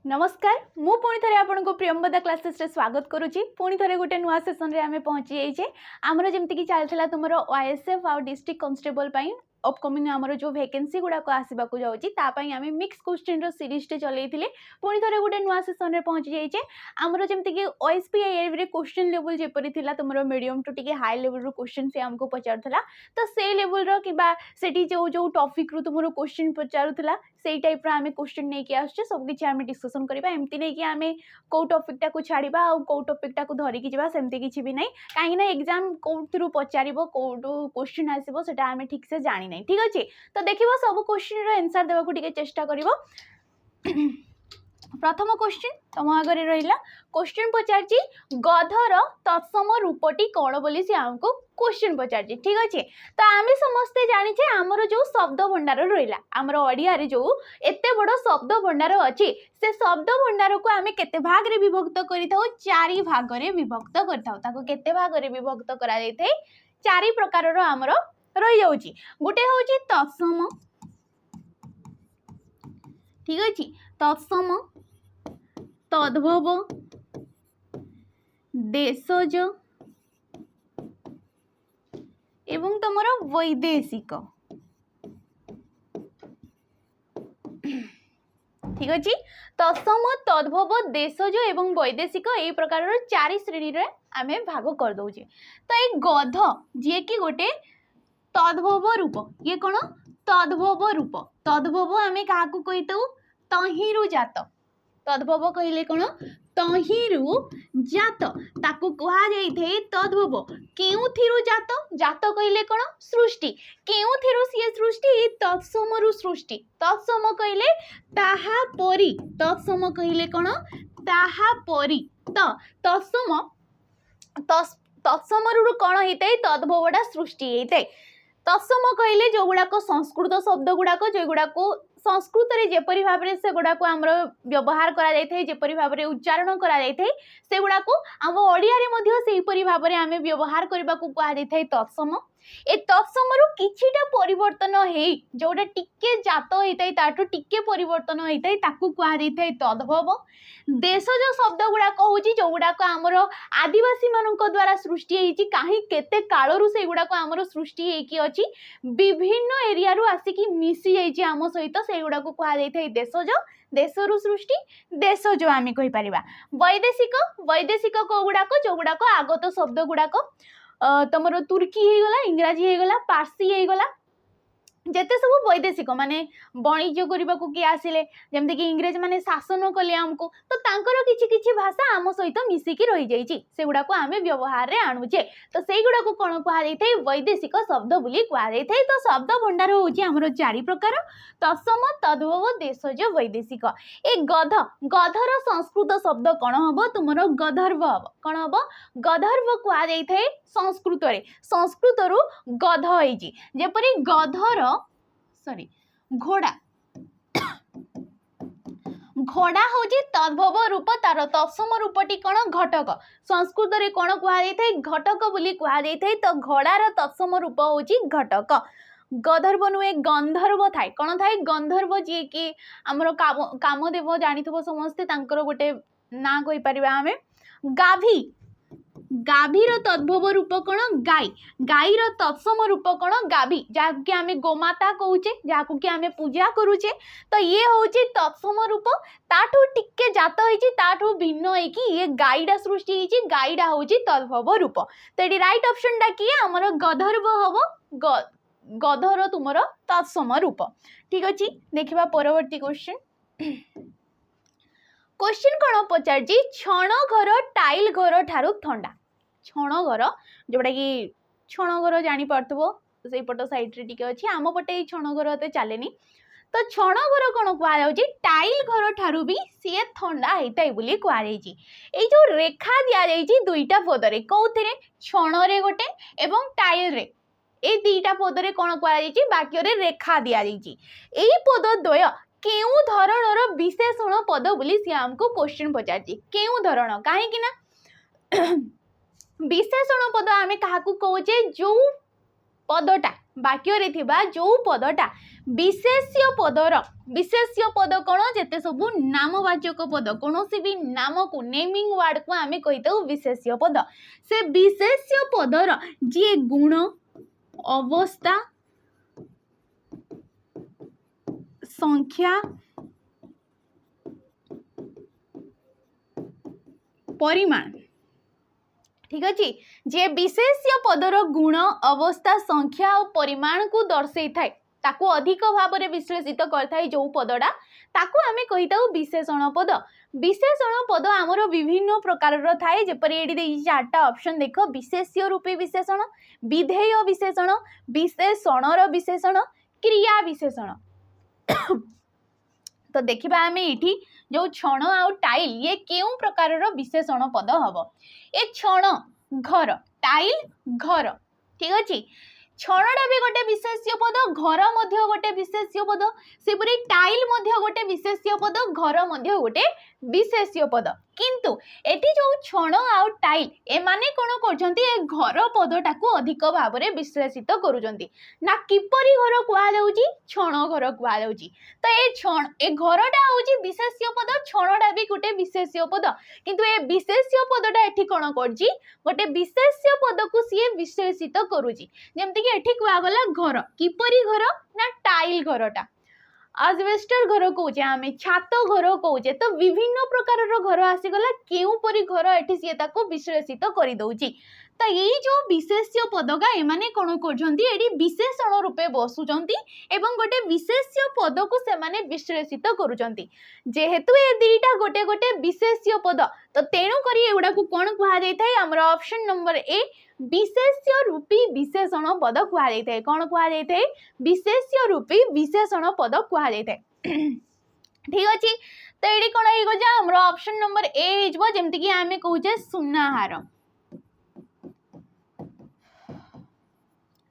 नमस्कार मु पुणी थे आपको प्रियंवदा क्लासेस रे स्वागत करुच्ची पुणी थे गोटे नुआ सेसन रे आमे पहुँची जाइए आमर जमती कि चलता तुम ओएसएफ आउ डिस्ट्रिक्ट कांस्टेबल अपकमिंग आमर जो वैकेंसी गुड़ाक आसवाक जाऊँगी आम मिक्स क्वेश्चन सीरीज टे चलते पुणी थे गोटे नुआ सेसन रे पहुँची जाइए आमर जमती कि ओएसपीआई रे क्वेश्चन लेवल जेपरी थिला तुम मीडियम टू टी हाई लेवल रो क्वेश्चन से आमको पचारूला तो से लेवल रो कि जो जो टॉपिक रू तुम क्वेश्चन पचारूला से टाइप रो आमे क्वेश्चन नहीं कि आछे सब किछि आमे डिस्कशन करबा एमती नहीं कि आमे को टॉपिक टा को छाड़ीबा आ को टॉपिक टा को धरि कि जिबा सेमती किछि भी नहीं काहे ना एग्जाम कोथरु पचारिबो कोटू क्वेश्चन आसीबो सेटा आमे ठीक से जानि नहीं ठीक अछि तो देखिबो सब क्वेश्चन रो आंसर देबा को टिके चेष्टा करिवो प्रथम क्वेश्चन तुम आगे रहा क्वेश्चन पचार गधर तत्सम रूपटी कौन बोली से आमको क्वेश्चन पचार ठीक अच्छे तो आम समस्ते जाने आमर जो शब्द भंडार रहा आमर ओडिया रे जो एते बड़ शब्द भंडार अच्छे से शब्द भंडार को आम केते भाग रे विभक्त करिथाउ चारि भाग रे विभक्त करिथाउ ताको केते भाग रे विभक्त करा जायथे चारि प्रकार रो आमर रही जाउची गोटे होची तत्सम ठीक अछि तत्सम तद्भव देशज एवं तुमर वैदेशिक ठीक अच्छे तत्सम तद्भव देशज एवं वैदेशिक यही प्रकार चारि श्रेणी रे आमे भाग कर दउचे तो ये गध जे कि गोटे तद्भव रूप ये कौन तद्भव रूप तद्भव आमे काहाकू कहितौ तहिरु जात तद्भव कहले कौन तहिरु जात ताकू कहा जाइथे तद्भव केउथिरु जात जात कहले कौन सृष्टि केउथिरु सिए सृष्टि तत्समरु सृष्टि तत्सम कहले ताहा परी तत्सम कहले कौन ताहा परी तो तत्सम तत्समरु कौन होता है तद्भवटा सृष्टि होता है तत्सम कहले जो गुड़ाक संस्कृत शब्द गुड़ाक जो गुड़ाक संस्कृत रे जेपरी भाव रे से गुड़ा को हमरो व्यवहार करा जाय थे जेपरी भाव रे उच्चारण करा जाय थे से गुड़ा को हम ओडिया रे मध्य सेही परी भाव रे हमें व्यवहार करबा को कहा जाय थे तत्सम ए तत्सम रु किछिटा परिवर्तन हेई जोटा टिके जात होइतै ताटू टिके परिवर्तन होइतै ताकू कहा जाय थे तद्भव देशज शब्द गुड़ा कहूची जो गुड़ा को हमर आदिवासी मानक द्वारा सृष्टि हेची काहे केते कालरु से गुड़ा को हमर सृष्टि हेकी अछि विभिन्न एरिया रु आसी कि मिसी जाइची हम सहित से गुड़ा को कहा जाय थे देशज देशरु सृष्टि देशज आमे कहि परिबा वैदेशिक वैदेशिक को गुड़ा को जो गुड़ा को आगत शब्द गुड़ा को तुमर तुर्की हे गला इंग्राजी हे गला पारसी हे गला जेते सब वैदेशिक माने वाणिज्य करने को किए आसिले जमती कि इंग्रेज माने शासन कले आमको तो तांकर किछि किछि भाषा आम सहित मिसिकी रही जाइछि से गुडा को आमे व्यवहार रे आणुचे तो सेई गुडा को कोन कहा जाइथै वैदेशिक शब्द बोली कहा जाइथै तो शब्द भंडार होछि हमरो चारि प्रकार तत्सम तद्भव देशज वैदेशिक ए गध गधर संस्कृत शब्द कोन हबो तुमरो गधर्व हबो कोन हबो गधर्व कहा जाइथै संस्कृत रे संस्कृत रु गध होइछि जेपरि गधर सॉरी घोड़ा घोड़ा होची तद्भव रूप तार तत्सम रूपटी कौन घटक संस्कृत रे कौन कहा जाइथै घटक बोली कहा जाइथै तो घोड़ार तत्सम रूप होची घटक गंधर्व नुहे गंधर्व थाए कौन थाए गंधर्व जी कि आमर कामदेव जानिथबो समस्ते तांकर गोटे ना कहि परिबा हमें गाभी गाभीर तद्भव रूप कौन गाई गाईर तत्सम रूप कौन गाभी जहाँकि आम गोमाता कहूचे जहाँकू कि आम पूजा करूचे तो ये होची तत्सम रूप ताठू टिके जात होइची ताठू भिन्न होइकी ये गाईडा सृष्टि होइची गाईडा होची तद्भव रूप तो ये राइट ऑप्शन डा किए हमर गंधर्व हबो गधर तुमर तत्सम रूप ठीक अछि देखिबा परवर्ती क्वेश्चन क्वेश्चन कौन पचार छण घर टाइल घर ठारू ठंडा छण घर जोटा कि छण घर जानीपो से पट साइड रे अच्छी आम पटे छण घर एत चले तो छण घर कौन कहुच्छी टाइल घर ठारू भी सी ठंडा होता है बोली कहुच्छी ये जो रेखा दि जाइए दुईटा पदरे कौन छण रे गोटे एवं टाइल रे ए दुईटा पदरे कौन कहुच्छी वाक्य रेखा दि जाइए यही पद द्वय केउ धरणर विशेषण पद बोली सी आमको क्वेश्चन पचार केउ धरण कहीं ना विशेषण पद आमे काहाकू कहूचे जो पदटा वाक्य रे थिबा जो पदटा विशेष्य पद कौन जेते सब नामवाचक पद कौन से भी नाम को नेमिंग वर्ड को आम कहीता विशेष्य पद से विशेष्य पदर जी गुण अवस्था संख्या परिमाण ठीक अच्छे जे विशेष्य पदर गुण अवस्था संख्या और परिमाण को दर्शई थाए ताको अधिक भाव में विश्लेषित करथाय जो पदटा ताको आमे कहिता विशेषण पद आमर विभिन्न प्रकार थाए जेपरि एडी देई चारटा ऑप्शन देख विशेष्य रूपी विशेषण विधेय विशेषण विशेषणर विशेषण क्रिया विशेषण तो देखिबा आमे एठी जो क्षण आउ टाइल ये केउं प्रकार विशेषण पद हम ए क्षण घर टाइल घर ठीक अच्छे क्षणटा भी गोटे विशेष्य पद घर मध्य गोटे विशेष्य पद सेपरी टाइल मध्य गोटे विशेष्य पद घर मध्य गोटे विशेष्य पद किंतु एटी जो क्षण आउ टाइल एमाने कोन करछंती ए घर पदटा को अधिक भाव में विश्लेषित करूछंती ना किपरि घर कुआ जाउची क्षण घर कुआ जाउची तो ए क्षण ए घरटा होउची विशेष्य पद क्षणटा भी गोटे विशेष्य पद किंतु ए विशेष्य पदटा एठी कोन करची गोटे विशेष्य पद को सी विशेषित करूची जेमति कि एठी कुआ गला घर किपरि घर ना टाइल घरटा आजबेस्टर घर कौचे आम छात घर कौचे तो विभिन्न प्रकार घर आसीगला केउ परी घर एठी सी ताको विश्लेषित कर दउची तो ये जो विशेष्य पदका एमाने कोन करछंती एडी विशेषण रूपे बसुचंती एवं गोटे विशेष्य पद को से माने विश्लेषित करूचंती जेहेतु ए दीटा गोटे गोटे विशेष्य पद तो तेणु करी एगुडा को कोन कुहा जाय थाय हमर ऑप्शन नंबर ए विशेष्य रूपी विशेषण पद कुहा जाय थाय कोन कुहा जाय थाय विशेष्य रूपी विशेषण पद कुहा जाय थाय ठीक अछि तो एडी कोन हे गो जा हमर ऑप्शन नंबर ए हिजबो जेमति कि आमे कहूचे सुनाहार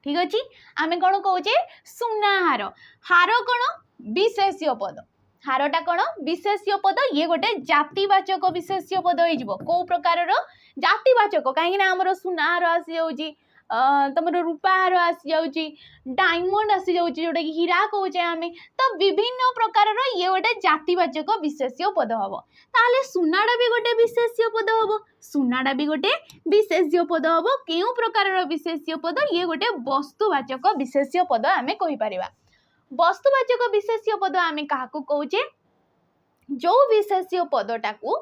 ठीक अच्छे आमे कौन कौचे सुनाहार हार कौन विशेष्य पद हारटा कौन विशेष्य पद ये गोटे जातिवाचक विशेष्य पद हो कौ प्रकार जातिवाचक कहीं आमर सुनाहार आसी जाऊँगी तुम रूपाहार आसी जाऊँगी डायमंड आसी जाऊँगी जोटा कि हीरा कौचे आम तो विभिन्न प्रकार ये गोटे जातिवाचक विशेष्य पद हम ताले सुनाटा भी गोटे विशेष्य पद हम सुनाटा भी गोटे विशेष्य पद हम केउ प्रकार विशेष्य पद ये गोटे वस्तुवाचक विशेष्य पद आम कहीपर वस्तुवाचक विशेष्य पद आम क्या कौचे जो विशेष्य पदटा को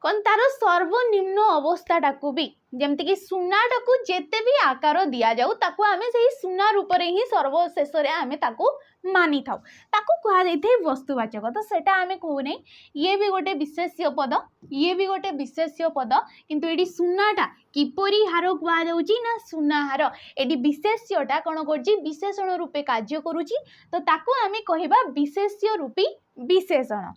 कौन तार सर्वनिम्न अवस्थाटा को भी जमती कि सुनाटा को जेते भी आकार दिया जाऊ ताको आमे सही सुना रूप रे ही सर्वशेष रे आमे ताको मानी थाउ ताको कहा जाय थे वस्तुवाचक तो सेटा आमे कहू नै ये भी गोटे विशेष्य पद ये भी गोटे विशेष्य पद किंतु एडी सुनाटा किपरि हार कहा जाउची ना सुनाहार एडी विशेष्यटा कोन करची विशेषण रूपे कार्य करूची तो ताको आमे कहिबा विशेष्य रूपी विशेषण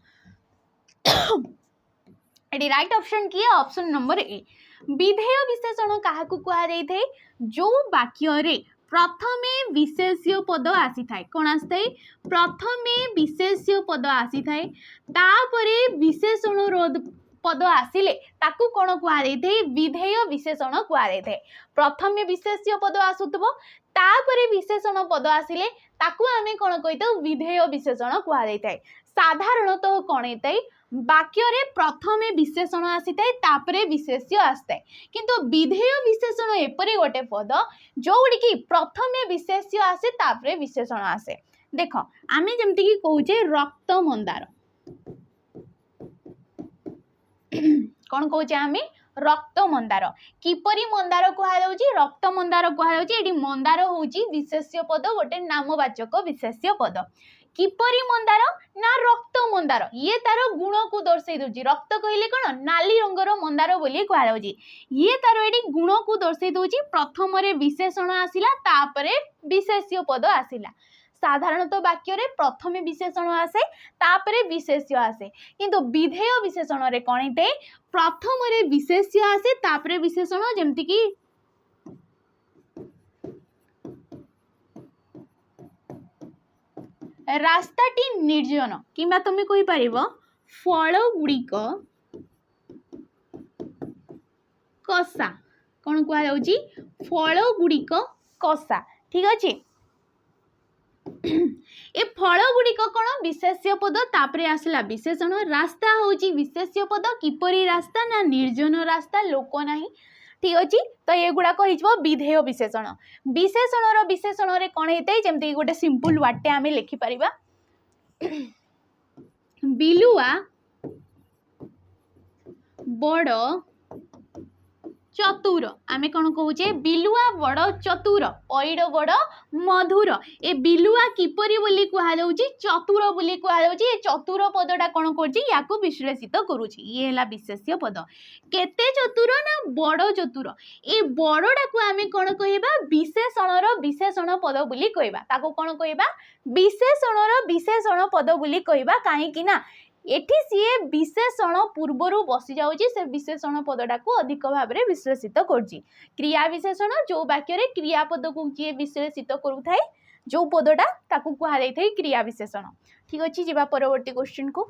एडी राइट ऑप्शन की है ऑप्शन नंबर ए विधेय विशेषण क्या कहा जाय थे जो वाक्य रे प्रथमे विशेष्य पद आसी थाए कौन आसी थाए प्रथमे विशेष्य पद आसी थाए तापरे विशेषण पद आसिले ताकू कौन कहा जाय थे विधेय विशेषण कहा जाय थे प्रथमे विशेष्य पद आसुतबो तापरे विशेषण पद आसिले ताकू आमे कौन कहिता विधेय विशेषण कहा जाय थाए साधारणतः कौन होता वाक्य रे प्रथमे विशेषण आसी थाए तापरे विशेष्य आसता है किंतु विधेय विशेषण एपरी गोटे पद जो गुड़ी प्रथमे विशेष्य आसे तापरे विशेषण आसे देख आमे जेमती कि कहूचे रक्त मंदार कौन कहूचे आमे रक्त मंदार किपरि मंदार कहा जाउची रक्त मंदार कहा जाउची एडी मंदार होउची विशेष्य पद गोटे नामवाचक विशेष्य पद किपरि मंदार ना रक्त मंदार ये तार गुण को दर्शाई दउची रक्त कहले कोन नाली रंगर मंदार बोली कहा जाउची ये तार एडी गुण को दर्शाई दउची प्रथम रे विशेषण आसिला तापरे विशेष्य पद आसिला साधारणतः वाक्य रे प्रथमे विशेषण आसे तापरे विशेष्य आसे किंतु विधेय विशेषण रे कोन हेते प्रथम रे विशेष्य आसे तापरे विशेषण जेमति कि रास्ताटी निर्जन किंबा तुम कहि परिबो फल गुड़िक कसा कौन कह जाउची फल गुड़िक कषा ठीक अच्छे ए फल गुड़िक कौन विशेष्य पद तापरे आसला विशेषण रास्ता होची विशेष्य पद किपरि रास्ता ना निर्जन रास्ता लोक नाही ठीक अच्छे तो ये गुड़ाक विधेय विशेषण विशेषण विशेषण रे कौन होता है जमती गोटे सिंपल वार्डटे आम लिखिपर बिलुआ बड़ चतुर आमे कौन कहूचे बिलुआ बड़ चतुर पैड़ बड़ मधुर ए बिलुआ किपरि बोली कहा जाउची चतुर बोली कहा जाउची ए चतुर पदटा कौन करची याको विश्लेषित करूची ये हैला विशेष्य पद केते चतुर ना बड़ चतुर ए बड़टा को आमे कौन कहबा विशेषणर विशेषण पद बोली कहबा ताको कौन कहबा विशेषणर विशेषण पद बोली कहबा काहे कि ना एठी सीए विशेषण पूर्वरु बसी जाउची से विशेषण पदटा को अधिक भाव में विश्लेषित करची क्रिया विशेषण जो वाक्य रे क्रियापद को किए विश्लेषित करूथाय जो पदटा ताकू कहा जाय थाय क्रिया विशेषण ठीक अछि जिबा परवर्ती क्वेश्चन को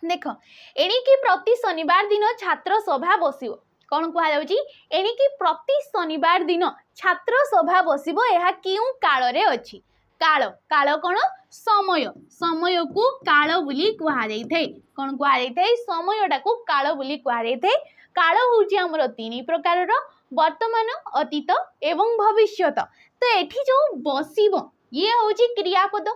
देखो एणिकी प्रति शनिवार दिन छात्र सभा बसिबो कौन कहा जाउची एणिकी प्रति शनिवार दिन छात्र सभा बसिबो एहा किउ काल रे अछि काल काल कौन समय समय को काल बोली कहा जाय थाय कौन कहा जाय थाय समयटा को काल बोली कहा जाय थाय काल होची हमर तीन प्रकार वर्तमान अतीत एवं भविष्यत तो एठी जो बसिबो ये होची क्रियापद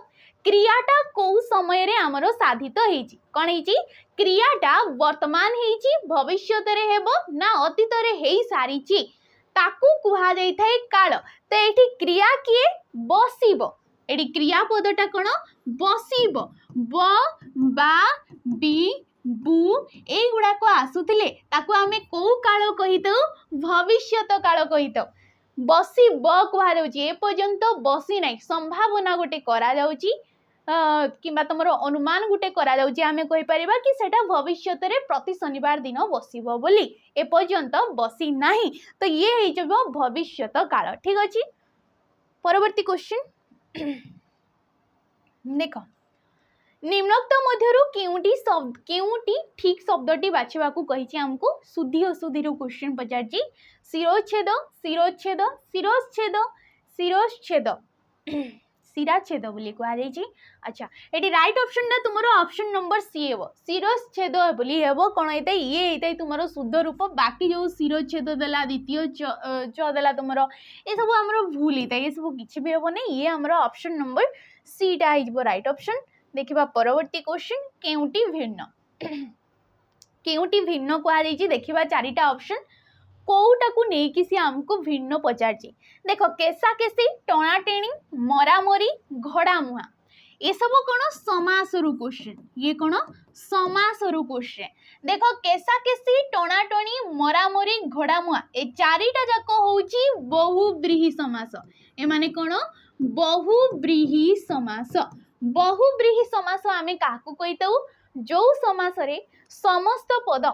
क्रियाटा को समय रे हमर साधित हेची कौन हेची क्रियाटा वर्तमान हेची भविष्यत रे हेबो ना अतीत रे हेई सारीची ताकू कहा जाय थाय काल तो एठी क्रिया किए बसिबो एडी क्रियापदटा कौन बसिब ब बा बी बु ए गुड़ाक आसुतिले ताकू आमे को काल कहितो भविष्यत काल कहितो बसी ब कहा जाउची ए पर्यंत बसी नाही संभावना गोटे करा जाउची किंबा तुमर अनुमान गोटे करा जाउची आमे कहि परिबा कि सेटा भविष्यत रे प्रति शनिवार दिन बसिबो बोली ए पर्यंत बसी नाही तो ये हे जबो भविष्यत काल ठीक अछि परवर्ती क्वेश्चन देख निम्नोक्त मध्यरु केउटी ठीक शब्दटी बाछिबा को कहिछि हमको शुद्धि अशुद्धि रो क्वेश्चन पचारछि शिरोच्छेद शिरोच्छेद शिरोच्छेद शिरोच्छेद शिराच्छेद बोली कहा जाइछि अच्छा एटी राइट ऑप्शन ना तुमरो ऑप्शन नंबर सी हेबो शिरोच्छेद बोली हेबो कोन हेतै ये हेतै तुमरो शुद्ध रूप बाकी जो शिरोच्छेद देला द्वितीय च देला तुमरो ए सब हमरो भूल हेतै ये सब किछि भी हेबो नै ये हमरो ऑप्शन नंबर सी टा हिजबो राइट ऑप्शन देखिबा परवर्ती क्वेश्चन केउटी भिन्न कहा जाइछि देखिबा चारिटा ऑप्शन कोउटा को नहीं कि हमको भिन्न पचारछि देखो केसा केसी टणा टेणी मरा मरी घोड़ा मुहा ये सब कौन समास रु क्वेश्चन ये कौन समास रु क्वेश्चन देखो केसा केसी टणा टणी मरा मरी घोड़ा मुहा ए चारिटा जाक होउची बहुब्रीहि समास ए माने कौन बहुब्रीहि समास आमे काहको कहितौ जो समास रे समस्त पद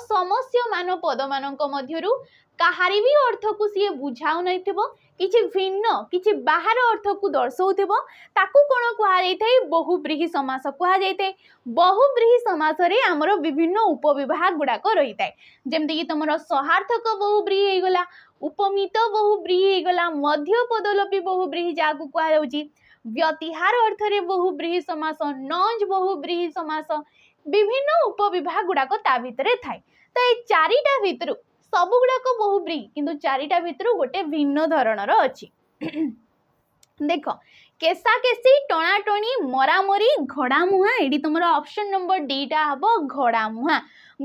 समस्यमान पद मानक मध्यरु काहारी भी अर्थ को सी बुझाऊ नहीं थिबो किछि भिन्न किछि बाहर अर्थ को दर्शाउथिबो ताकू कोन कहा जायथाय बहुब्रीहि समास कहा जायथाय बहुब्रीहि समास रे हमरो विभिन्न उपविभाग गुडाक रहिताय जेमति कि तमरो सहार्थक बहुब्रीहि हे गला उपमित बहुब्रीहि हे गला मध्य पदलोपी बहुब्रीहि जाकू कहा जाउची व्यतिहार अर्थ रे बहुब्रीहि समास नंज बहुब्रीहि समास विभिन्न उपविभाग गुडाक ता भितरे थाए तो ये चारिटा भितरु सब गुडाक बहुब्रीहि किंतु चारिटा भितरु गोटे भिन्न धरणर अछि देख केसा केसी टणा टणी मरा मरी घोड़ा मुहा एडी तुमरो ऑप्शन नंबर डी टा हबो घोड़ा मुहा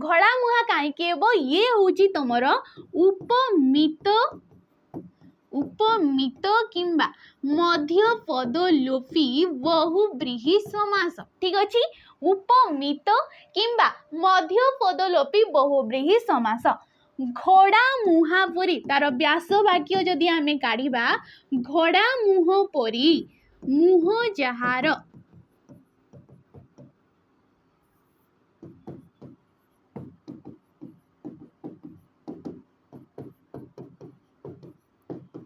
काहे के हेबो ये होची तुमरो उपमित किंबा मध्य पदलोपी बहुब्रीहि समास ठीक अछि उपमित किंबा मध्य पदलोपी बहुब्रीहि समास घोड़ा मुहा परी तार व्यास वाक्य जदि आमे काढिबा घोड़ा मुह परी मुह जहार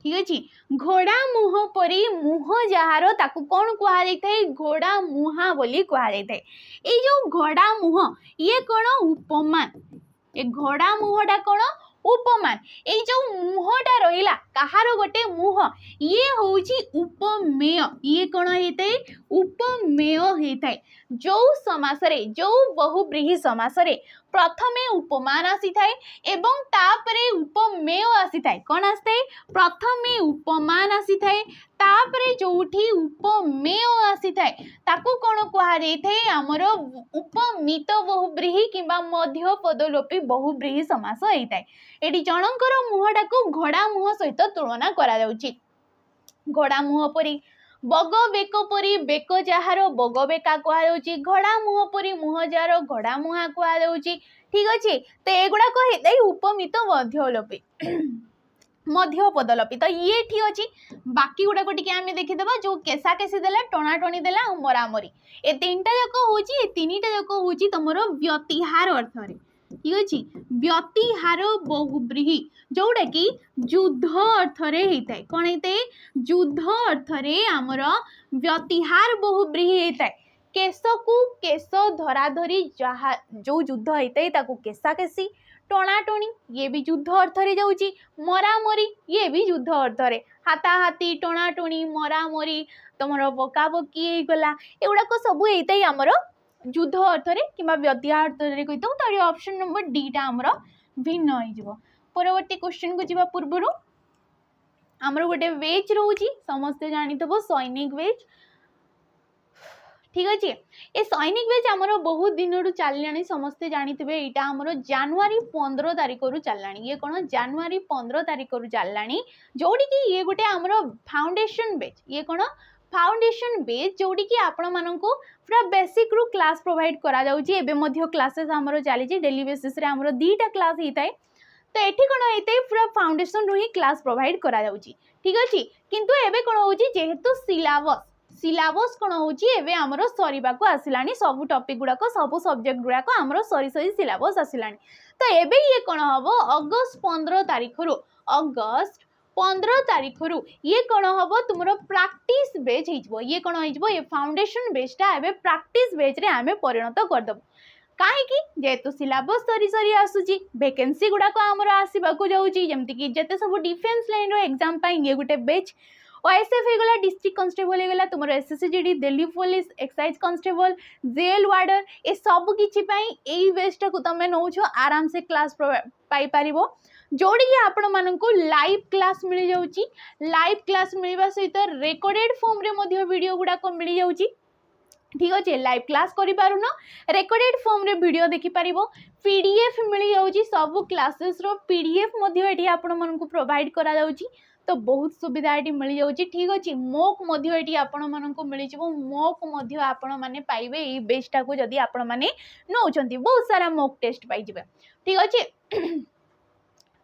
ठीक अछि घोड़ा मुह परी मुह जहार ताकू कौन कहा जाय घोड़ा मुहा बोली कहा जाय ए जो घोड़ा मुह ये कौन उपमान ए घोड़ा मुहटा कौन उपमान एई जो मुहटा रहिला कहार गोटे मुह ये होउची उपमेय ये कौन होता है उपमेय होता है जो समासरे जो बहुब्रीहि समासरे प्रथमे उपमान आसी थाए एवं तापरे उपमेय आसी थाए कौन आसी थाए प्रथमे उपमान आसी थाए तापरे जोठी उपमेय आसी थाए ताकू कौन कहा जाय थाए हमर उपमित बहुब्रीहि किंबा मध्य पदलोपी बहुब्रीहि समास होता है एटी जनकर मुहटा घोड़ा मुह सहित तुलना करा जाउची घोड़ा मुह परी बग बेक परी बेक जार बग बेका कहुच्छी घोड़ा मुह परी मुह जार घोड़ा मुहा कहुच्छी ठीक अच्छे तो एगुड़ाक होता है उपमित मध्यलोपी मध्य पदलोपी तो ये ठीक अच्छे बाकी गुड़ाक टी आम देखीदे जो केसा केसी देला टणाटणी देला मरामरी ए तीनटा जाक हूँ तीनटा जाक हूँ तुम व्यतिहार अर्थ ठीक अच्छे व्यतिहार बहुब्रीहि जोटा कि युद्ध अर्थ होता है कौन होता है युद्ध अर्थ आमर व्यतिहार बहुब्रीहि होता है केश को केश धराधरी जहा जो युद्ध होता है ताकू केसा केसी टणाटणी ये भी युद्ध अर्थ जाऊँगी मरामरी ये भी युद्ध अर्थ हाथाहाथी टणाटणी मरामरी तुम पकापकी गला एगुड़ाक सब होता है आमर युद्ध अर्थरे कि व्यतिहार अर्थरे कही तो ऑप्शन नंबर डी टा आमर भिन्न हो परवर्ती क्वेश्चन को जीवा पूर्व आमर गोटे वेज रोची समस्ते जानिथबो सैनिक वेज ठीक अच्छे ये सैनिक वेज आमर बहुत दिन चललानी समस्ते जानिथे यहाँ आमर जनवरी 15 तारिख रु चललानी ये कौन जनवरी 15 तारिख रु चललानी जोड़ी कि ये गोटे आमर फाउंडेशन बेच ये कौन फाउंडेशन बेच जोड़ी कि आपण मानको पूरा बेसिक रु क्लास प्रोवाइड करा जाउची एबे मध्य क्लासेस हमरो चली डेली बेसिस रे हमरो दीटा क्लास होता है तो ये कौन होता है पूरा फाउंडेशन रु ही क्लास प्रोवाइड करा जाउची ठीक अच्छे किंतु एबे कौन होची जेहेतु सिलेबस कौन होची एबे हमरो सरीबा को आसिलानी सब टॉपिक गुड़ाक सब सब्जेक्ट गुड़ाक हमरो सरी सिलेबस आसिलानी तो एबे ये कौन हबो अगस्त 15 तारिख रु अगस्त 15 तारिख रु ये कौन हम तुम प्रैक्टिस बेच हो ये कौन हो ये फाउंडेशन बेचटा एबे प्रैक्टिस बेच रे आमे परिणत करदेबु कहीं जेहेतु सिलेबस सरी सरी आसूची वैकेंसी गुड़ाक आमर आसवाक जाऊँगी जमती कि जिते सब डिफेन्स लाइन एग्जाम ये गोटे बेच ओएसएफ होगा डिस्ट्रिक्ट कांस्टेबल होगा तुम SSC GD Delhi police excise constable jail warder ये सब किसी बेचटा को तुम नौ आराम से क्लास पाई पार जोड़ी कि आपण मानक लाइव क्लास मिल जाऊँगी लाइव क्लास मिलवा सहित रेकर्डेड फॉर्म रे मध्य वीडियो गुड़ाक मिल जाऊँगी ठीक अच्छे लाइव क्लास करि पारुन रेकर्डेड फॉर्म रे वीडियो देखि पारिबो पीडीएफ मिल जाऊँगी सब क्लासेस रो पीडीएफ मध्य एठी आपण मानक प्रोवाइड करा जाऊँगी तो बहुत सुविधा ये मिल जाऊँगी ठीक अच्छे मोक ये आपण मानक मिल मोक आपण मैंने पाइबे ये बेचटा को जदि आपण मैंने नौकरी बहुत सारा मोक टेस्ट पाइबे ठीक अच्छे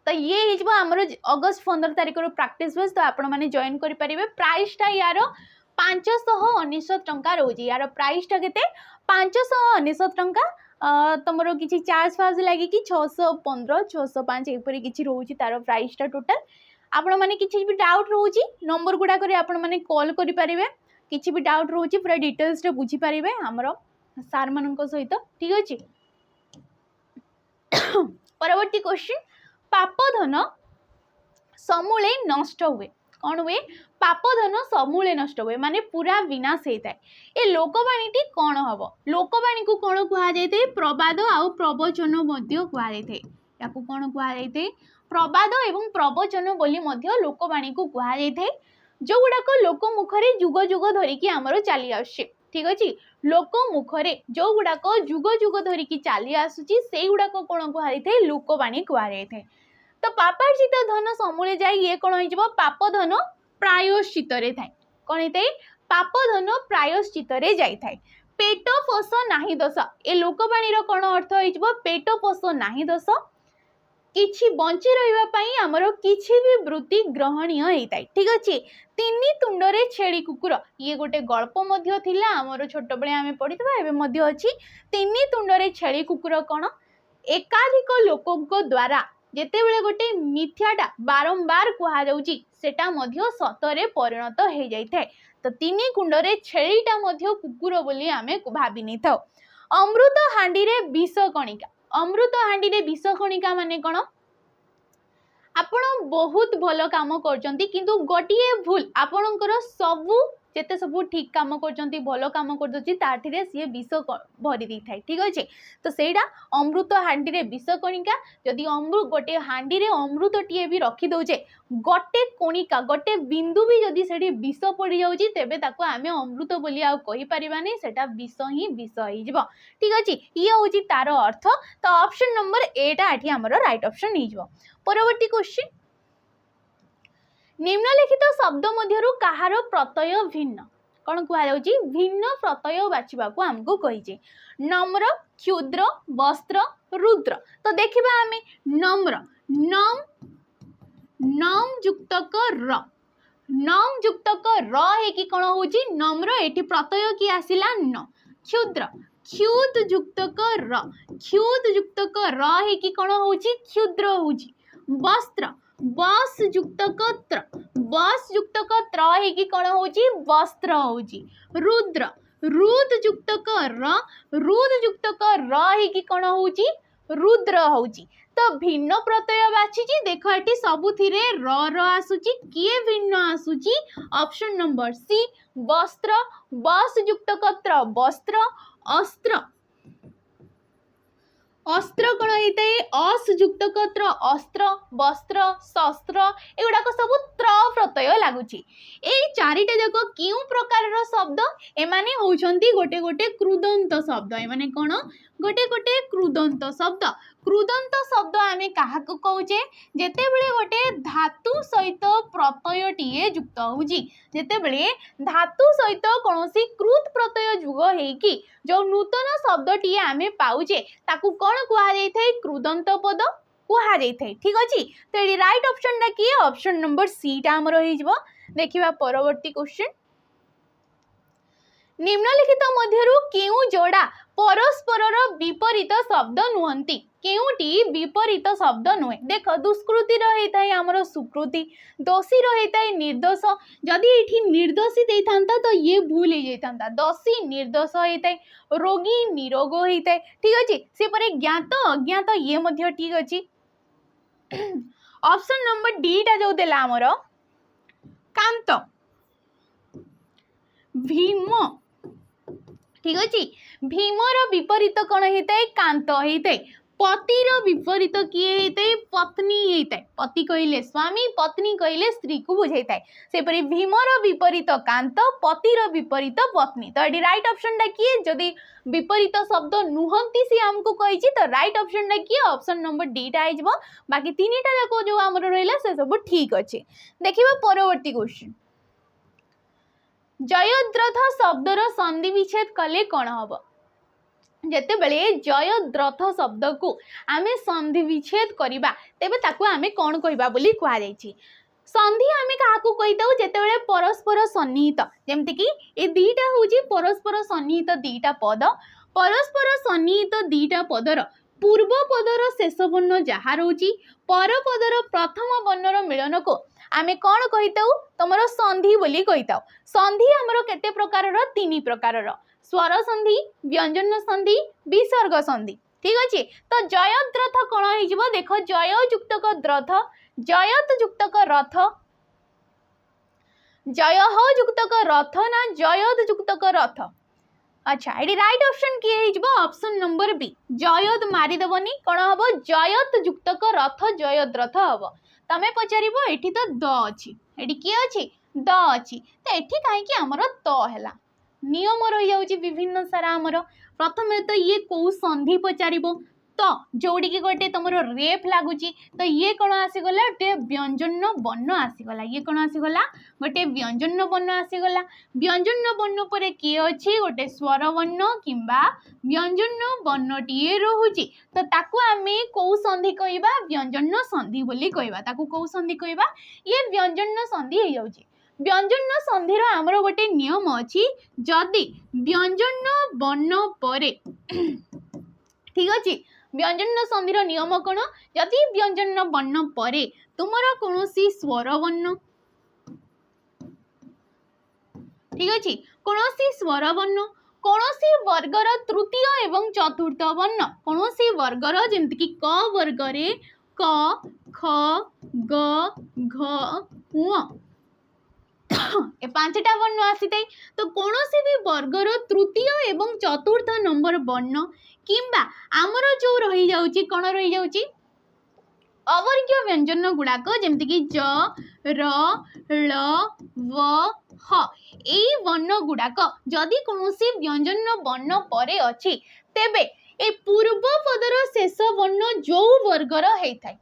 तो ये आमर अगस्त 15 तारिख प्रैक्टिस बेस तो आपण मैंने जॉइन करेंगे प्राइसटा यार 599 टंका रोज यार प्राइसटा के 599 टंका तुम किसी चार्ज फार्ज लगे कि 615 605 एपरी किसी रोचे तार प्राइसटा टोटाल आपण मैंने किसी भी डाउट रोचे नंबर गुड़ाक आपण मैंने कॉल करेंगे किसी भी डाउट रोचे पूरा डिटेल्स रे बुझी पारे आमर सार मान सहित ठीक अच्छे परवर्ती क्वेश्चन पापधन समूले नष्ट हुए कौन हुए पापधन समूले नष्ट हुए माने पूरा विनाश होता है ये लोकवाणी कौन हम लोकवाणी को कौन कहुए प्रवाद आउ प्रवचन या कौन कहुए प्रवाद एवं प्रवचन बोली लोकवाणी को कहुए जो गुड़ाक लोक मुखरे जुग जुग धरिकी आमर चली आसुचे ठीक अच्छे लोक मुखरे जो गुड़ाक जुग जुग धरिकी चली आसुची से गुड़ाक कौन कहुए लोकवाणी कहुए तो पापार्जित धन समूले जाए ये कौन हो पाप धन प्रायश्चित थाए कौन होता है पाप धन प्रायश्चित जाए पेट पोष नाही दोष ए लोकवाणी कौन अर्थ हो पेट पोष नाही दोष किछि बंची रही आमर किछि भी वृत्ति ग्रहणीय होता है ठीक अच्छे तीन तुंडरे छेली कुकुर ये गोटे गल्प आमर छोट बेले आम पढ़ी अच्छी तीन तुंडरे छेली कुकुर कौन एकाधिक लोकों द्वारा जेते बेले गोटे मिथ्याटा बारंबार कहा जाउची सेटा मध्य सतरे परिणत हो जाए तो तीन कुंडरे छेलीटा मध्य कुकुर बोली आमे भाभी नहीं था अमृत हांडी रे विष कणिका अमृत हांडी रे विष कणिका माने कौन आपण बहुत भल काम करचंती किंतु गोटिए भूल आपणकर सबू जेते सबू ठीक काम करचंती भल काम करदोची ताठिरे सी विष भरी दी थाए ठीक अच्छे तो सेटा अमृत हांडी रे विष कणिका जदि अमृत गोटे हांडी रे अमृत टीए भी रखी दउचे गोटे कणिका गोटे बिंदु भी जदि सेठी विष पड़ी जाउची तेबे ताको आमे अमृत बोली आ कहि परिबानी सेटा विष ही विष होई जिवो ठीक अछि ये होची तार अर्थ तो ऑप्शन नंबर ए टा आठी हमर राइट ऑप्शन ही जिवो परवर्ती क्वेश्चन निम्नलिखित शब्द मध्यरु कहार प्रत्यय भिन्न कौन कहुच्छी भिन्न प्रत्यय बाछा को आमको कही नम्र क्षुद्र वस्त्र रुद्र तो देखा आम नम्र नम नम युक्तक र नम युक्तक र कौन हो नम्र ये प्रत्यय कि आसला न क्षुद्र क्षुद युक्तक र क्षुद युक्तक र कौन हो क्षुद्र हो वस्त्र बस युक्तक त्र बस युक्तक त्र है कौन हो वस्त्र हो रुद्र रुद युक्तक र रुद युक्तक र है कौन हो रुद्र हो तो भिन्न प्रत्यय बाछी देख ये सबुथिरे र आसुची किए भिन्न आसुची ऑप्शन नंबर सी वस्त्र बस युक्तक त्र वस्त्र अस्त्र अस्त्र कौन होता है अस युक्तक त्र अस्त्र वस्त्र शस्त्र एगुड़ाक सब त्र प्रत्यय लगुच चारिटा जाक क्यों प्रकार शब्द एमाने होउछंती गोटे गोटे कृदंत शब्द एमाने कौन गोटे गोटे कृदंत शब्द आमे काहाको कहूचे जेतेबेले गोटे धातु सहित प्रत्यय टीए युक्त होउची जेतेबेले धातु सहित कौनसी कृत प्रत्यय जुग हेकी जो नूतन शब्द टीए आमे पाउचे ताकू कौन कुहा जाई थाए कृदंत पद कुहा जाई थाए ठीक अछि तो ये राइट ऑप्शन टा किए ऑप्शन नंबर सी टा हमर होई जबो देखिबा परवर्ती क्वेश्चन निम्नलिखित मध्यरु केउ जोड़ा परस्पर विपरीत शब्द नुहंती केउटी विपरीत शब्द नुहे देख दुष्कृति रही आमर सुकृति दोषी रही निर्दोष जदि ये निर्दोषी देता तो ये भूल हो जाता दोषी निर्दोष होता है रोगी निरोग होता है ठीक अच्छे से पर ज्ञात अज्ञात ये मध्य ठीक अच्छे ऑप्शन नंबर डी टा जो देला आमर कांत भीम ठीक अच्छे भीमर विपरीत कौन होता है कांत होता है पतिर विपरीत किए होता है पत्नी होता है पति कहले स्वामी पत्नी कहले स्त्री को बुझाई थाए सेपरी भीमर विपरीत कांत पतिर विपरीत पत्नी तो ये राइट ऑप्शन टा किए जदि विपरीत शब्द नुहंती सी आमको कही तो राइट ऑप्शन टा किए ऑप्शन नंबर डी टा आइजबो बाकी तीनटा जाक जो आमर रहिला से सब ठीक अच्छे देखिबा परवर्ती क्वेश्चन जयद्रथ शब्दर संधि विच्छेद कले कौन हम जेते बेले जयद्रथ शब्द को आमे संधि विच्छेद करिबा तेबे ताकू आमे कौन कहिबा बोली कुआ जायछि संधि आमे काहाकू कहिताउ जेते बेले परस्पर सन्निहित जेमति कि ए दीटा होची परस्पर सन्निहित दीटा पद परस्पर सन्निहित दीटा पदर पूर्व पदर शेष वर्ण जहा रोची पर पदर प्रथम वर्णर मिलन को आमे कौन कहिताउ तमरो संधि बोली कहिताउ संधि हमरो केते प्रकारर तीन प्रकारर स्वर संधि व्यंजन संधि विसर्ग संधि ठीक अच्छे तो जयद्रथ कौन हो देख जय युक्तक द्रथ जयत युक्तक रथ जय युक्तक रथ ना जयद युक्तक रथ अच्छा ये राइट ऑप्शन किए ऑप्शन नंबर बी जयद मारिदेवनी कौन हम जयत युक्तक रथ जयद रथ हम तमें पचार ये तो द अच्छी ये किए अच्छी द अच्छी तो ये कहीं आमर त है नियम रही जाऊँगी विभिन्न सारा आमर प्रथम तो ये कौ संधि पचार तो जोड़ी की गोटे तुम रेफ लगुच तो ये कौन आसीगला गोटे व्यंजन वर्ण आसीगला ये कौन आसीगला गोटे व्यंजन वर्ण आसीगला व्यंजन वर्ण पर किए अच्छी गोटे स्वर वर्ण किंबा व्यंजन वर्ण टीए रोचे तो ताकू आमे कौ संधि कहवा व्यंजन संधि बोली कहवा ताकू कौ संधि कहवा ये व्यंजन संधि हो जाऊँगी व्यंजन संधिर आमर गोटे नियम अच्छी जदि व्यंजन वर्ण पर ठीक अच्छे व्यंजन संधिर नियम कौन जदि व्यंजन वर्ण पर तुमर कौन स्वर वर्ण ठीक अच्छे कौन स्वर वर्ण कौन वर्गर तृतीय एवं चतुर्थ वर्ण कौन वर्गर जमती क वर्ग क ख ग घ ङ ए पांचटा वर्ण आसी थाए। तो कौनसी भी वर्गर तृतीय एवं चतुर्थ नंबर वर्ण किंबा आमर जो रही जाउची कौन रही जाउची अवर्गीय व्यंजन गुड़ाक जमती ज र ळ व ह एई वर्ण गुड़ाक जदि कौनसी व्यंजन वर्ण परे अछि तेबे ए पूर्व पदर शेष वर्ण जो वर्गर हेइथाय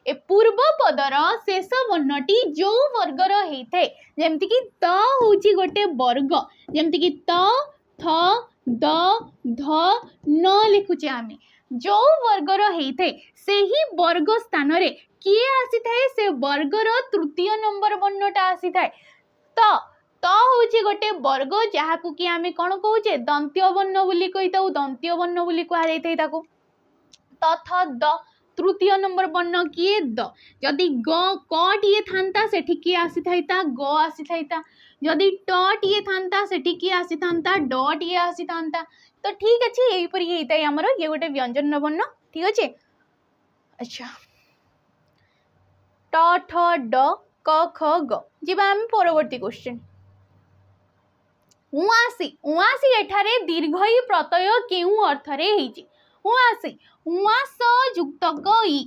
ए पूर्व पदर शेष वर्णटी जो वर्गर हेइथाय जेमति कि त होची गोटे वर्ग जेमति कि त थ द ध न लिखुचे आमे जो वर्गर हेइथाय सेही वर्ग स्थान रे किए आसी थाए से वर्गर तृतीय नंबर वर्णटा आसी थाए त त होची गोटे वर्ग जहाकू कि आमे कोन कहूचे दंत्य वर्ण बोली कहिताउ दंत्य वर्ण बोली कहा जाइथाय ताको त थ द तृतीय नंबर वर्ण किए द जदि ग क टीए थांता सेठी किए आसी थाइता ग आसी थाइता जदि ट टीए थांता सेठी किए आसी थांता ड टीए आसी थांता तो ठीक अछि एही परी हेइताय हमर ये गोटे व्यंजन वर्ण ठीक अछि। अच्छा ट ठ ड क ख ग जिबा हम परवर्ती क्वेश्चन उआसी उआसी एठारे दीर्घई प्रत्यय केउ अर्थरे हेइची उआसी उआस युक्त क ई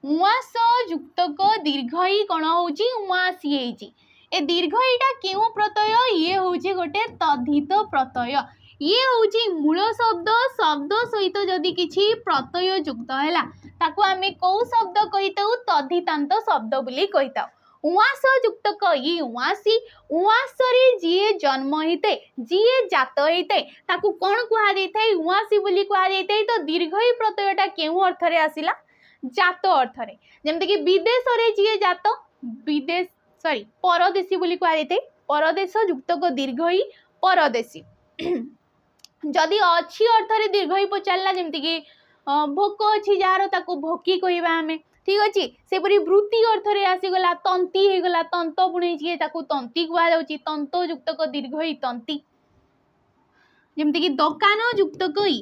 उआस युक्त क दीर्घई कोन होची उआसी हेइची ए दीर्घईटा केउ प्रत्यय ये होची गोटे तद्धित प्रत्यय ये होची मूल शब्द शब्द सहित जदि किछि प्रत्यय युक्त हैला ताको आमे को शब्द कहिताउ तद्धितांत शब्द बोली कहिताउ उआस युक्त कई उआसी उआसरे जीए जन्म हेते जीए जात हेते ताकू कोन कुहा जाइथाय उआसी बोली कुहा जाइथाय तो दीर्घई प्रत्ययटा केउ अर्थरे आसिला जात अर्थरे जेमते कि विदेश रे जीए जात विदेश सॉरी परदेशी बोली कुहा जाइथाय परदेश युक्त क दीर्घई परदेशी जदि अच्छी अर्थरे दीर्घई पचारला जेमते कि भोक अछि जार ताकू भोकी कहिबा हमें ठीक अछि सेपरी वृत्ति अर्थरे आसीगला तंती हेगला तंत पुणे छिए ताकू तंती कुआ जाउची तंत युक्त क दीर्घई तंती जेमते कि दोकान युक्त कई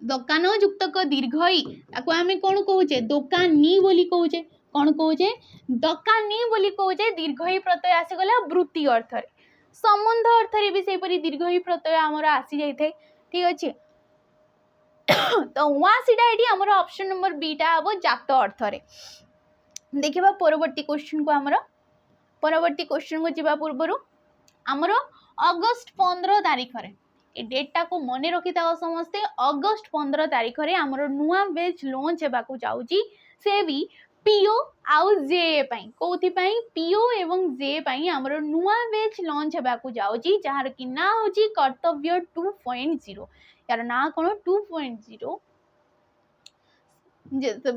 दोकान युक्त क दीर्घई ताकू आमे कोन कहूचे दोकानी बोली कहूचे कोन कहूचे दोकानी बोली कहूचे दीर्घई प्रत्यय आसीगला वृत्ति अर्थरे संबंध अर्थरे भी सेपरी दीर्घई प्रत्यय हमर आसी जाइथे ठीक अछि। तो उआसीटा एटी हमर ऑप्शन नंबर बी टा हबो जात अर्थरे देखिबा परवर्ती क्वेश्चन को हमर परवर्ती क्वेश्चन को जिबा पूर्वरु हमर अगस्त 15 तारिख रे ए डेट को मने रखिता समस्ते अगस्त 15 तारिख रे हमर नुआ बेच लॉन्च हेबा को जाउची से भी पीओ आउ जे पई कोथि पई पीओ एवं जे पई हमर नुआ बेच लॉन्च हेबा को जाउची जहार कि ना होची कर्तव्य 2.0 यार ना कोन 2.0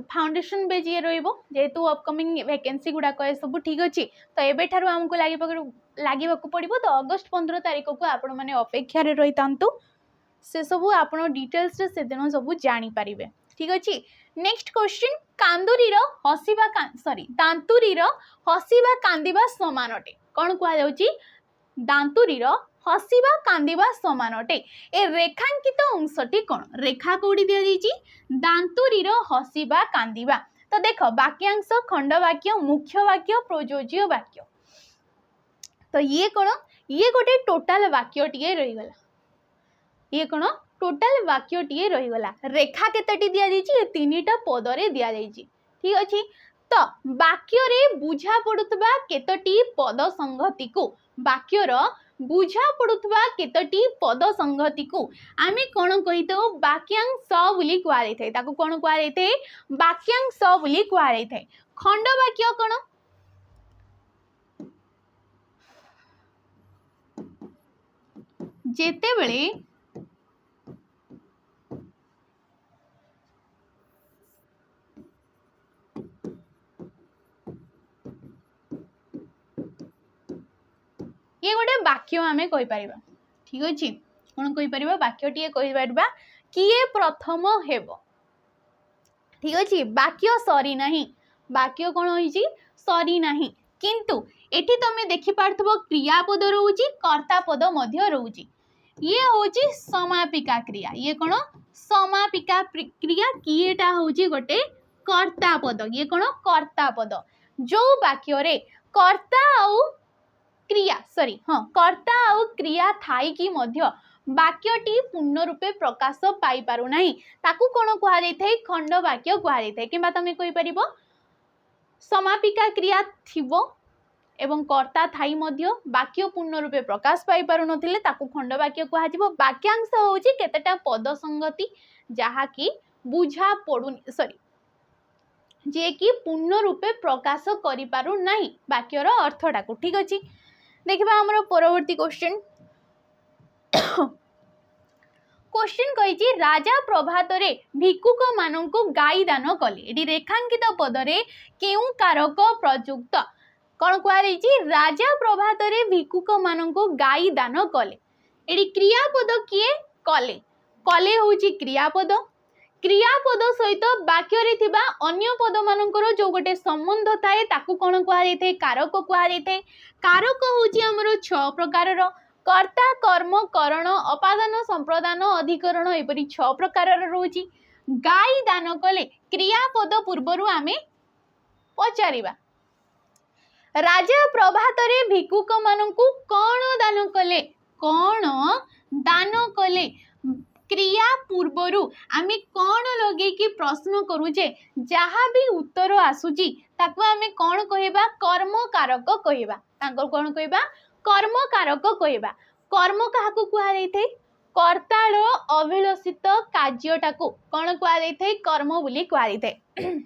फाउंडेशन बेच ये रहिबो जेतु अपकमिंग वैकेंसी गुडा कय सब ठीक अछि तो एबे ठारो हमको लागिबा को पड़िबो तो अगस्त 15 तारिख को आपण माने अपेक्षा रे रहितांतु से सब आपण डिटेल्स रे से दिन सब जानि पारिबे ठीक अछि। नेक्स्ट क्वेश्चन कांदुरी रो हसीबा सॉरी दांतुरी रो हसीबा कांदिबा समान अटे कोन कुआ जाउची दांतुरी रो हसीबा कांदिबा समान अटे ए रेखांकित अंशटी कोन रेखा कोडी दिया जाईची दांतुरी रो हसीबा कांदिबा तो देखो वाक्यांश खंड वाक्य मुख्य वाक्य प्रयोज्य वाक्य तो ये कोन ये गोटे टोटल वाक्य टिए रही गला ये कोन टोटल वाक्य टिए रही गला रेखा केतेटी दिया जाईची ए तीनटा पद रे दिया जाईची ठीक अछि। तो वाक्य रे बुझा पडुतबा केतटी पद संगति को वाक्य रो बुझा पडुतबा केतटी पद संगति को आमे कोन कहितो वाक्यांश बोली कुआ जाइथाय ताको कोन कुआ जाइथाय वाक्यांश बोली कुआ जाइथाय। खंड वाक्य कोन जेते बेले ये गोटे वाक्य आमे कहि परिबा ठीक अछि कोन कहि परिबा वाक्य टिए कहि परिबा किए प्रथम हेबो ठीक अछि वाक्य सरी नाही वाक्य कोन होईची सरी नाही किंतु एठी तमे देखि पारथबो क्रियापद रहउची कर्ता पद मध्य रहउची ये होची समापिका क्रिया। ये कौन समापिका क्रिया किएटा होची गोटे कर्ता पद। ये कौन कर्ता पद। जो वाक्य रे कर्ता आउ क्रिया हाँ कर्ता आउ क्रिया थाई कि मध्य वाक्यटी पूर्ण रूपे प्रकाश पाई पारु नाही ताकू कोन कुहा जाय थाए खंड वाक्य कुहा जाय थाए। किबा तमे कहि परिबो समापिका क्रिया थिबो एवं कर्ता थाई मध्य वाक्य पूर्ण रूपे प्रकाश पाई पारु नथिले ताकू खंड वाक्य कुहा जिवो। वाक्यांश होची केतेटा पद संगति जहा कि बुझा पडुनी जे कि पूर्ण रूपे प्रकाश करि पारु नाही वाक्यर अर्थटा को। ठीक अछि देखिबा हमर परवर्ती क्वेश्चन क्वेश्चन कहिछि राजा प्रभात रे भिक्षुक माननकु गाई दान कले। एटी रेखांकित पदरे केउ कारक प्रयुक्त कौन कहुछि राजा प्रभात रे भिक्षुक माननकु गाई दान कले। एटी क्रियापद किए कले कले होछि क्रियापद। क्रियापद सहित वाक्य रे थिबा अन्य पद मानकर जो गोटे संबंध थाए ताकू कोन कुहा जायते कारक कुहा जायते। कारक होछि हमरो 6 प्रकार रो कर्ता कर्म करण अपादान संप्रदान अधिकरण एपरि 6 प्रकार रोची। गाई दान कले क्रियापद पूर्वरु आमे पचारिबा राजा प्रभात रे भिक्षुक माननकु कोन दान कले कोन दान कले क्रिया पूर्वरु आमे कोन लगे कि प्रश्न करूजे जहा भी उत्तर आसुची ताकू आमे कोन कहिबा कर्म कारक कहिबा। तांकर कोन कहिबा कर्म कारक कहिबा। कर्म काहाकू कुहा जायथे कर्तार अभिलषित कार्यटाकू कोन कुहा जायथे कर्म बोली कुहा जायथे।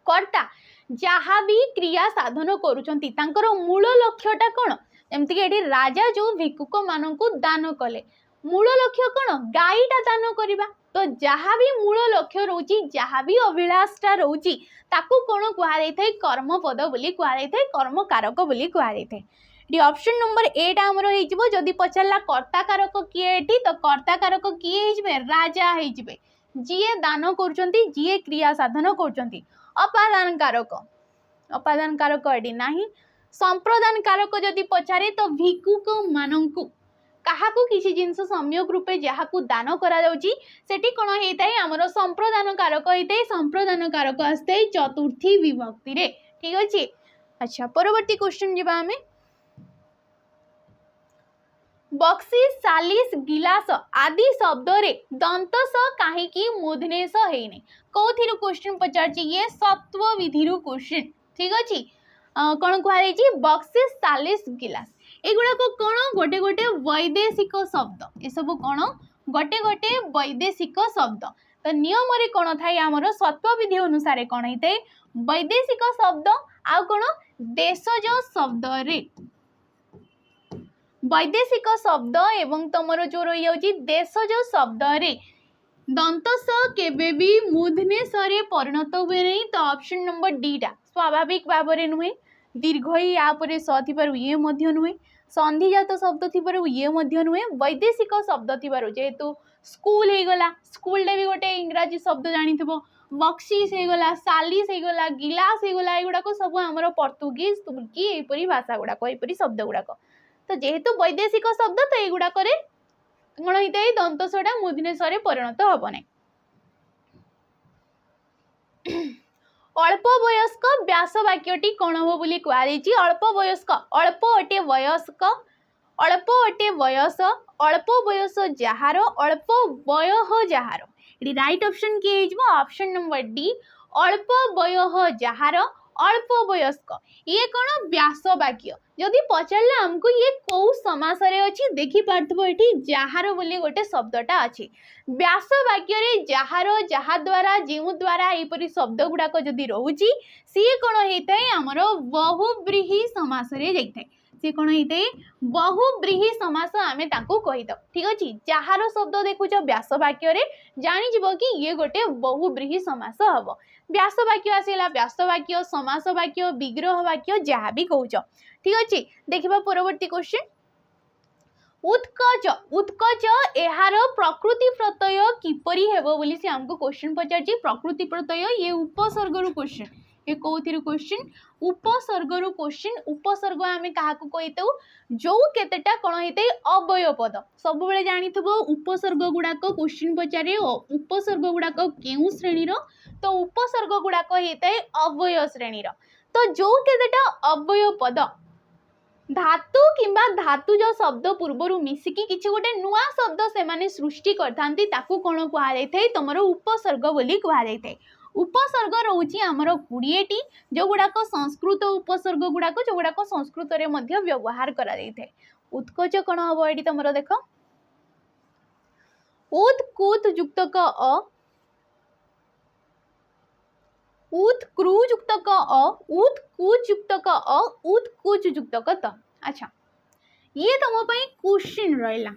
कर्ता जहा भी क्रिया साधन करूचंती तांकर मूल लक्ष्यटा कोन एमति कि एठी राजा जो भिक्षुक माननकु दान कले मूल लक्ष्य कौन गाईटा दान करवा। तो जहाँ भी मूल लक्ष्य रोची जहाँ भी अभिलाषा रोची ताकू कौन कुहा जायथे कर्म पद बोली कुहा जायथे कर्म कारक बोली कुहा जायथे। ऑप्शन नंबर 8 हमर हेजिबो जदी पचारला कर्ता कारक किए एठी तो कर्ता कारक किए हेजिबे राजा हेजिबे जिए दान करचंती जिए क्रिया साधन करचंती। अपादान कारक एठी नाही। संप्रदान कारक जदी पचारे तो भिक्षुक माननकु काहाकू किसी जिनस सम्यक रूपे जहाकू दान करा जाउची सेठी कोन हेइताय हमरो संप्रदान कारक हेइताय। संप्रदान कारक आस्ते चतुर्थी विभक्ति रे। ठीक अछि। अच्छा परवर्ती क्वेश्चन जिबा हमें बक्सीस सालिस गिलास आदि शब्द रे दंत स काहे की मूर्धन्य स हेइने कोथिरु क्वेश्चन पचारची ये सत्व विधिरु क्वेश्चन। ठीक अछि कोन कुहा जायची बक्सीस सालिस गिलास एगुड़ा को कौन गोटे गोटे वैदेशिक शब्द ये सब कौन गोटे गोटे वैदेशिक शब्द। तो नियम रे कौन थाए आमर सत्व विधि अनुसार कौन होता वैदेशिक शब्द आउ कौन देशज शब्द रे वैदेशिक शब्द एवं तुमर जो रही जाउची देशज शब्द रे दंत स केबे भी मूर्धन्य स रे परिणत हुए नहीं। तो ऑप्शन नंबर डी टा स्वाभाविक भाव रे नुहे दीर्घ ही या परे स थिबारु ये मध्य नुहे संधिजात शब्द थिबारु ये मध्य नुहे वैदेशिक शब्द थिबारु जेहेतु स्कूल हे गला स्कूल रे भी गोटे इंग्रजी शब्द जानिथिबो बक्सीस हे गला सालिस हे गला गिलास हे गला एगुडा को सब हमर पोर्तुगीज तुर्की एपरी भाषा गुडा को एपरी शब्द गुडा को। तो जेहेतु वैदेशिक शब्द तो एगुडा करे कोन हिते दंत सडा मूर्धन्य स रे परिणत हबो नै। अल्प वयस्क व्यास वाक्यटी कौन हो बोली कुआ जायछि अल्प वयस्क अल्प अटे वयस्क अल्प अटे वयस अल्प वयस जहार अल्प वयः जहार ये राइट ऑप्शन किए हेजिबो ऑप्शन नंबर डी अल्प वयः जहार अल्प वयस्क ये कौन व्यास वाक्य। जदि पचारले हमको ये कौ समास रे अछि देखि पारथबो एठी जहार बोली गोटे शब्दटा अछि व्यास वाक्य रे जहार जहा द्वारा जेउ द्वारा एपरि शब्द गुडाक जदि रहउची सी कोन हेतै हमरो बहुब्रीहि समास रे जैथै सी कोन हेतै बहुब्रीहि समास आमे ताको कहिद। ठीक अछि जहार शब्द देखुछ व्यास वाक्य रे जानि जिवो कि ये गोटे बहुब्रीहि समास हबो। व्यास वाक्य आसीला व्यास वाक्य समास वाक्य विग्रह वाक्य जहा भी कहउछ। ठीक अछि देखिबा परवर्ती क्वेश्चन उत्कच उत्कच एहार प्रकृति प्रत्यय किपरि हेबो बोली से हमको क्वेश्चन पचारछि। प्रकृति प्रत्यय ये उपसर्ग रु क्वेश्चन ये कोथिरु क्वेश्चन उपसर्ग रो क्वेश्चन उपसर्ग आमे काहा को कहितौ जो केतेटा कोन हेते अवयव पद सब बेले जानिथबो उपसर्ग गुडा को क्वेश्चन पचारे उपसर्ग गुडा को केउ श्रेणी रो तो उपसर्ग गुडा को हेते अवयव श्रेणी रो तो जो केतेटा अवयव पद धातु किंबा धातुज शब्द पूर्वर मिसिकी किछि गोटे नुआ शब्द से माने सृष्टि करथांती ताकू कोन कुहा जायथै तमर उपसर्ग बोली कुहा जायथै उपसर्ग रोची आमर 20 टी जो गुडाक संस्कृत उपसर्ग गुडाक जो गुडाक संस्कृत रे मध्य व्यवहार करा जायथै उत्कच कोन हबो एडी तमरो देखो उत कुत युक्त क अ उत क्रू युक्त क अ उत कुच युक्त क अ उत कुच युक्त क त अच्छा ये तम पई क्वेश्चन रहला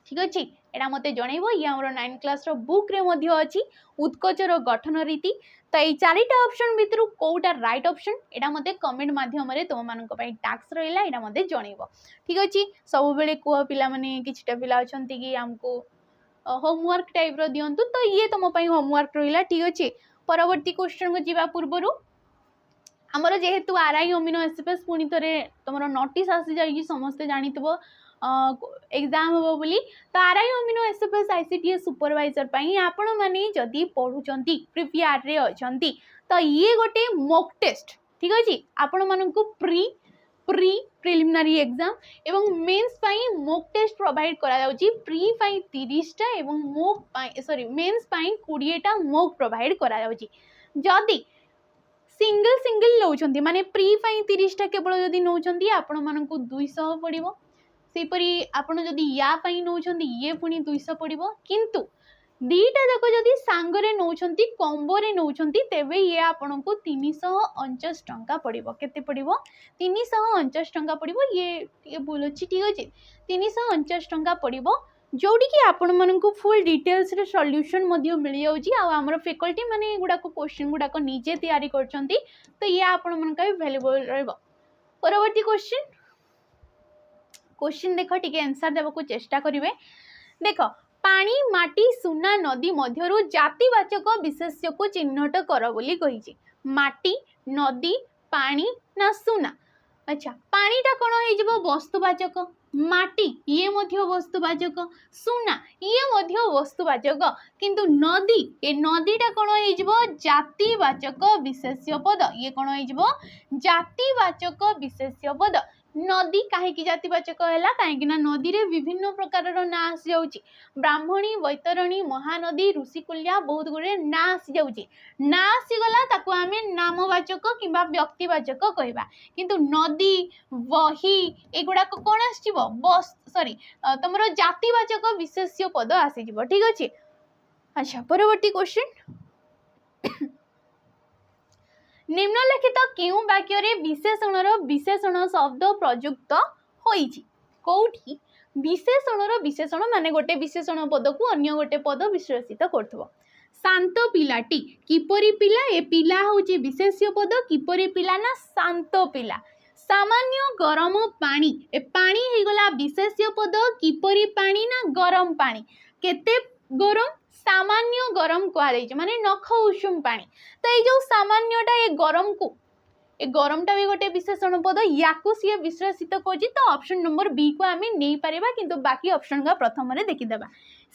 ठीक अछि एडा मते जणैबो ये हमरो 9 क्लास रो बुक रे मध्य अछि उत्कच रो गठन रीति तो ये चारिटा ऑप्शन भितरु कोउटा राइट ऑप्शन एडा मते कमेंट माध्यम रे तम मानक पई टास्क रहला एडा मते जणैबो ठीक अछि सब बेले को पिला माने किछटा पिला अछंती कि हमको होमवर्क टाइप रो दियंतु तो ये तम पई होमवर्क रहला ठीक अछि परवर्ती क्वेश्चन को जीवा पूर्वरु हमर जेहेतु आरआई अमीनो एसएफएस पुनी थरे तमरो नोटिस आसी जाई समस्त जानितबो एग्जाम हो बोली तो RI amino SFS ICTs supervisor पई आपण माने जदी पढुचंती प्रिपेयर रे अछंती तो ये गोटे मॉक टेस्ट ठीक अछि आपण मानकु प्रिलिमिनरी एग्जाम एवं मेंस पई मॉक टेस्ट प्रोवाइड करा जाउची प्री पई 30 टा एवं मॉक पई सॉरी मेंस पई 20 टा मॉक प्रोवाइड करा जाउची जदी सिंगल नौचंती माने प्री पई 30 टा केवल जदी नौचंती आपण मानकु 200 पड़िबो सेपरी आपण जदी या पई नौचंती ये पुनी 200 पड़िबो किंतु दीटा जाको जदी सांगरे नौचंती कॉम्बो रे नौचंती तेबे ये आपण को 349 टंका पड़िबो केते पड़िबो 349 टंका पड़िबो ये भूल अछि ठीक अछि 349 टंका पड़िबो जोडी कि आपण मानकु फुल डिटेल्स रे सॉल्यूशन मध्ये मिल जाउची आ हमर फैकल्टी माने गुडा को क्वेश्चन गुडा को निजे तैयारी करचंती तो ये आपण मन का वैल्यूएबल रहबो परवर्ती क्वेश्चन देखो टिके आंसर देबा को चेष्टा करिवे देखो पानी माटी सुना नदी मध्यरु जातिवाचक विशेष्य को चिन्हट कर बोली कहिची माटी नदी पानी ना सुना अच्छा पानीटा कोन होई जबो वस्तुवाचक माटी ये मध्य वस्तुवाचक सुना ये मध्य वस्तुवाचक किंतु नदी ए नदीटा कोन होई जबो जातिवाचक विशेष्य पद ये कोन होई जबो जातिवाचक विशेष्य पद नदी काहे की जातिवाचक हैला काहे कि ना नदी रे विभिन्न प्रकार रो ना आसी जाउची ब्राह्मणी वैतरणी महानदी ऋषिकुल्या बहुत गुरे ना आसी जाउची ना आसी गला ताको हमें नामवाचक किबा व्यक्तिवाचक कहबा किंतु नदी वही एगुडा को कोन आसीबो बस सॉरी तमरो जातिवाचक विशेष्य पद आसी जिवो ठीक अछि अच्छा परवर्ती क्वेश्चन निम्नलिखित केउ वाक्य रे विशेषण शब्द प्रयुक्त होईची कोठी विशेषण माने गोटे विशेषण पद को अन्य गोटे पद विशेषित करथबो शांत पिलाटी किपरि पिला ए पिला होची विशेष्य पद किपरि पिला ना शांत पिला सामान्य गरम पानी ए पानी हे गला विशेष्य पद किपरि पानी ना गरम पानी केते गरम सामान्य गरम कहा माने नख उषुम पानी तो ये जो सामान्यटा ये गरमटा भी गोटे विशेषण पद याकू सी विश्लेषित करछि तो ऑप्शन नंबर बी को आमे नै पारिबा किंतु बाकी ऑप्शन का प्रथम रे देखि देबा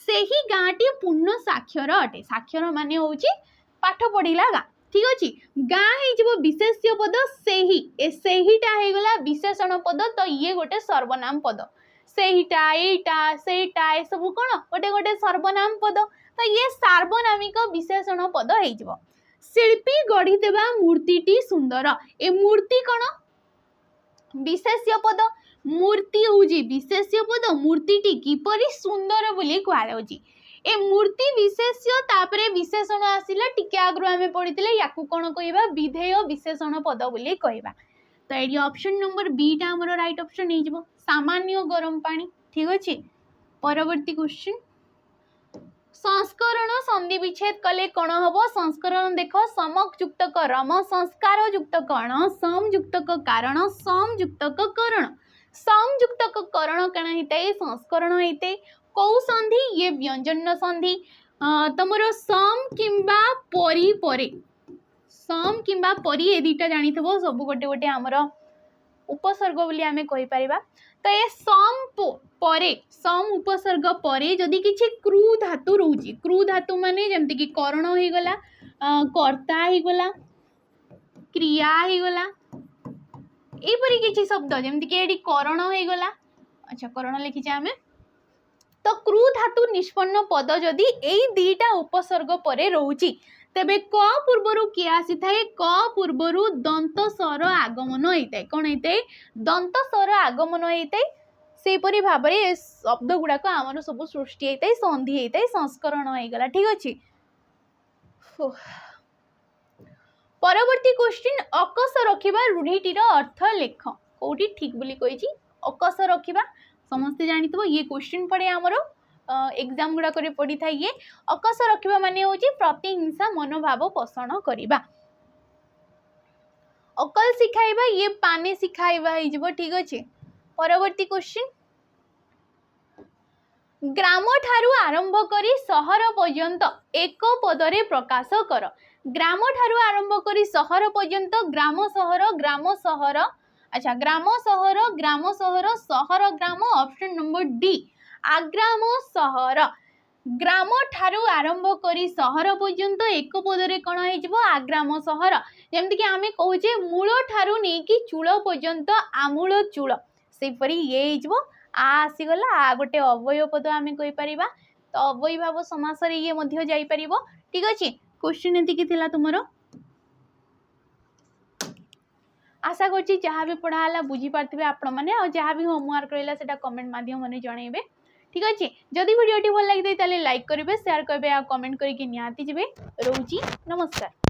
सेही गांटी पूर्ण साक्षर अटे साक्षर माने होछि पाठ पढिला गा ठीक अछि गां हे जबो विशेष्य पद सेही ए सेहीटा हे गला विशेषण पद तो ये गोटे सर्वनाम पद सेहीटा एटा सेटा ए सब कोन गोटे गोटे सर्वनाम पद तो ये सार्वनामिक विशेषण पद हे जबो शिल्पी गढ़ी देबा मूर्तिटी सुंदर ए मूर्ति कोन विशेष्य पद मूर्ति होजी विशेष्य पद मूर्तिटी किपरि सुंदर बोली कहला होजी ए मूर्ति विशेष्य तापरे विशेषण आसिला टिके आग्रो हमें पढितले याकू कोन कहबा विधेय विशेषण पद बोली कहबा तो एडी ऑप्शन नंबर बी टा हमरो राइट ऑप्शन हे जबो सामान्य गरम पानी ठीक अछि परवर्ती क्वेश्चन संस्करण संधि विच्छेद कले कोन हबो संस्करण देखो समक युक्त रम संस्कार युक्त कर्ण सम युक्त कारण सम युक्त करण सम युक्त करण कण हेते संस्करण हेते कौ संधि ये व्यंजन संधि तमरो सम किंबा परी परे सम किंबा परी ए दुईटा जानिथबो सब गोटे गोटे आमर उपसर्ग बोली आमे कहि परिबा। तो ये सम परे सम उपसर्ग परे जदि किछि क्रू धातु रहउची, क्रू धातु माने जेमति कि कर्ण हे गला, कर्ता हे गला, क्रिया हे गला, एपरि किछि शब्द जेमति कि एडी कर्ण हे गला। अच्छा कर्ण लिखिछे आमे। तो क्रू धातु निष्पन्न पद जदि एई दीटा उपसर्ग परे रहउची तेबे क पूर्वरु कि आसी थाए, क पूर्वरु दंत स्वर आगमन होइताए। कोन होइताए? दंत स्वर आगमन होइताए। सेपरि भाबरे शब्द गुडाक आमर सब सृष्टि होइताए, संधि होइताए, संस्करण होई गला। ठीक अछि। परवर्ती क्वेश्चन, अकस रखिबा रूढ़ीटीर अर्थ लेख। कोठी ठीक बोली कहिछि, अकस रखिबा समस्ते जानिथबो। ये क्वेश्चन पड़े आमर एग्जाम गुड़ा करे पड़ी था। ये अकस रखिबा माने होची प्रतिहिंसा मनोभाव पोषण करिबा। अकल सिखाइबा ये पाने सिखाइबा हे जिवो। ठीक अछि। परवर्ती क्वेश्चन, ग्राम ठारू आरंभ करी सहर पर्यंत एक पदरे प्रकाश कर। ग्राम ठारू आरंभ करी सहर पर्यंत, ग्राम सहर, ग्राम सहर, अच्छा ग्राम सहर, ग्राम सहर, सहर ग्राम, ऑप्शन नंबर डी आग्राम सहर। ग्राम ठारू आरंभ करी सहर पर्यंत एक पदरे कौन हो आग्राम सहर। जमती कि आमे कहूचे मूल ठारू नहीं कि चूल पर्यंत आमूल चूल, सेपरी ये आ आसीगला। आ गोटे अवयव पद आमे कहि परिबा। तो अवयभाव समास रे ये मध्य जाई परिबो। ठीक अछि। क्वेश्चन एति कि थिला तुमरो। आशा करछि जहाँ भी पढ़ाला बुझी पार्थिबे आपण माने, और जहाँ भी होमवर्क रहला सेटा कमेंट माध्यम माने जणाइबे। ठीक अछि। जदि वीडियोटी भल लागि ताले लाइक करिवे, शेयर करिवे आ कमेंट करिके निहाती जिवे। रहउची नमस्कार।